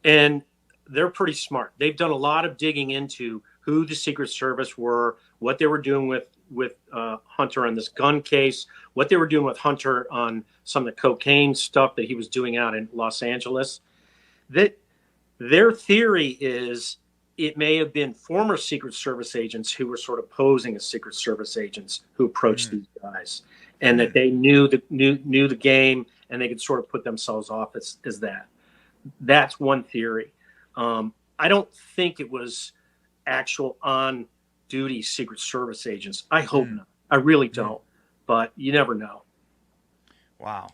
and they're pretty smart. They've done a lot of digging into who the Secret Service were, what they were doing with Hunter on this gun case, what they were doing with Hunter on some of the cocaine stuff that he was doing out in Los Angeles. That their theory is it may have been former Secret Service agents who were sort of posing as Secret Service agents who approached these guys, and that they knew the game, and they could sort of put themselves off as that. That's one theory. I don't think it was actual on-duty Secret Service agents. I hope not. I really don't. But you never know. Wow.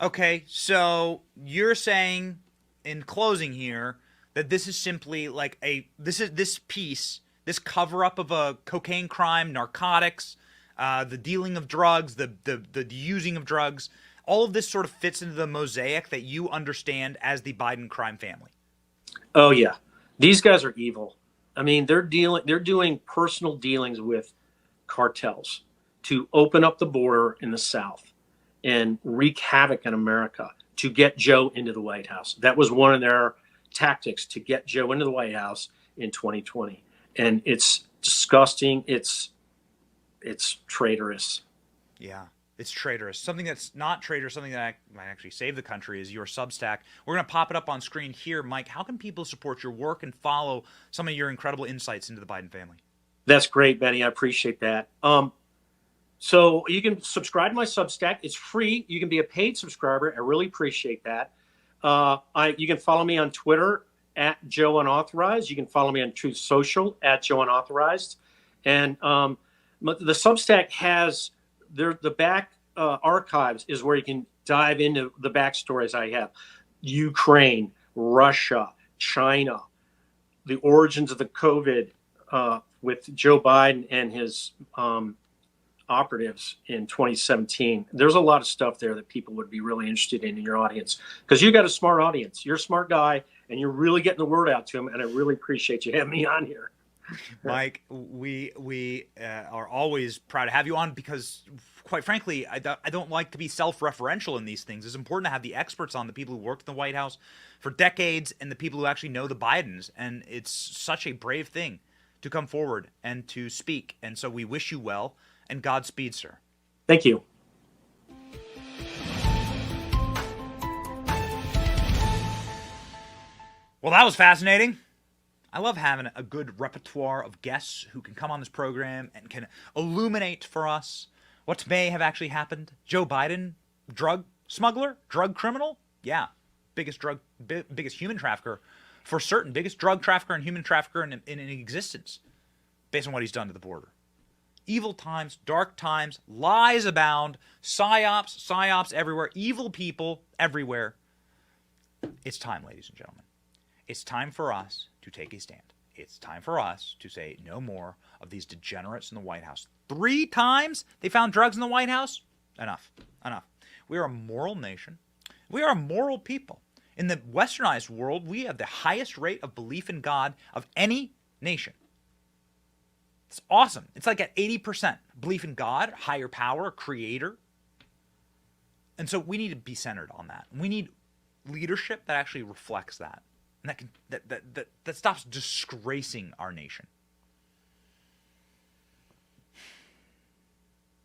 Okay, so you're saying in closing here that this is simply like this cover-up of a cocaine crime, narcotics, the dealing of drugs, the using of drugs, all of this sort of fits into the mosaic that you understand as the Biden crime family. Oh yeah, these guys are evil. I mean, they're doing personal dealings with cartels to open up the border in the South and wreak havoc in America to get Joe into the White House. That was one of their tactics, to get Joe into the White House in 2020. And it's disgusting. It's traitorous. Yeah. It's traitorous. Something that's not traitorous, something that might actually save the country, is your Substack. We're going to pop it up on screen here. Mike, how can people support your work and follow some of your incredible insights into the Biden family? That's great, Benny. I appreciate that. So you can subscribe to my Substack. It's free. You can be a paid subscriber. I really appreciate that. You can follow me on Twitter at Joe Unauthorized. You can follow me on Truth Social at Joe Unauthorized. And the Substack has the back archives is where you can dive into the backstories I have. Ukraine, Russia, China, the origins of the COVID with Joe Biden and his operatives in 2017. There's a lot of stuff there that people would be really interested in your audience, because you got a smart audience. You're a smart guy, and you're really getting the word out to them, and I really appreciate you having me on here. Mike, we are always proud to have you on, because, quite frankly, I don't like to be self-referential in these things. It's important to have the experts on, the people who worked in the White House for decades and the people who actually know the Bidens. And it's such a brave thing to come forward and to speak. And so we wish you well, and Godspeed, sir. Thank you. Well, that was fascinating. I love having a good repertoire of guests who can come on this program and can illuminate for us what may have actually happened. Joe Biden, drug smuggler, drug criminal? Yeah, biggest human trafficker for certain, biggest drug trafficker and human trafficker in existence, based on what he's done to the border. Evil times, dark times, lies abound, psyops everywhere, evil people everywhere. It's time, ladies and gentlemen. It's time for us to take a stand. It's time for us to say no more of these degenerates in the White House. 3 times they found drugs in the White House? Enough. We are a moral nation. We are a moral people. In the westernized world, we have the highest rate of belief in God of any nation. It's awesome. It's like at 80%. Belief in God, higher power, creator. And so we need to be centered on that. We need leadership that actually reflects that. And that stops disgracing our nation.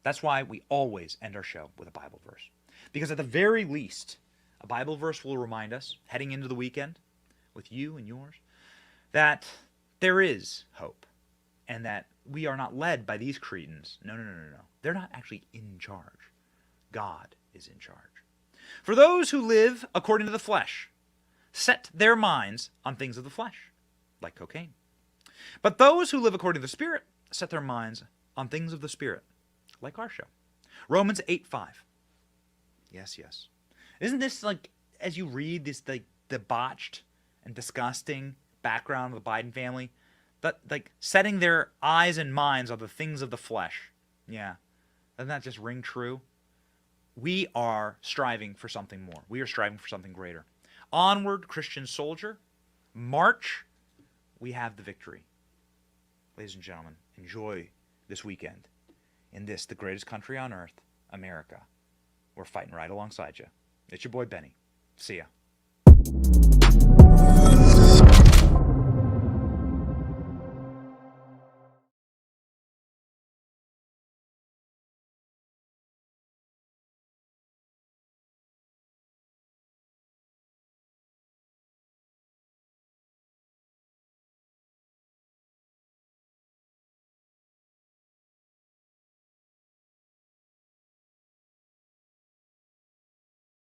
That's why we always end our show with a Bible verse. Because at the very least, a Bible verse will remind us, heading into the weekend with you and yours, that there is hope. And that we are not led by these cretins. No. They're not actually in charge. God is in charge. For those who live according to the flesh, set their minds on things of the flesh, like cocaine. But those who live according to the Spirit set their minds on things of the Spirit, like our show. Romans 8:5. Yes. Isn't this like, as you read this like debauched and disgusting background of the Biden family, that like setting their eyes and minds on the things of the flesh? Yeah. Doesn't that just ring true? We are striving for something more. We are striving for something greater. Onward, Christian soldier. March. We have the victory. Ladies and gentlemen, enjoy this weekend in this, the greatest country on earth, America. We're fighting right alongside you. It's your boy, Benny. See ya.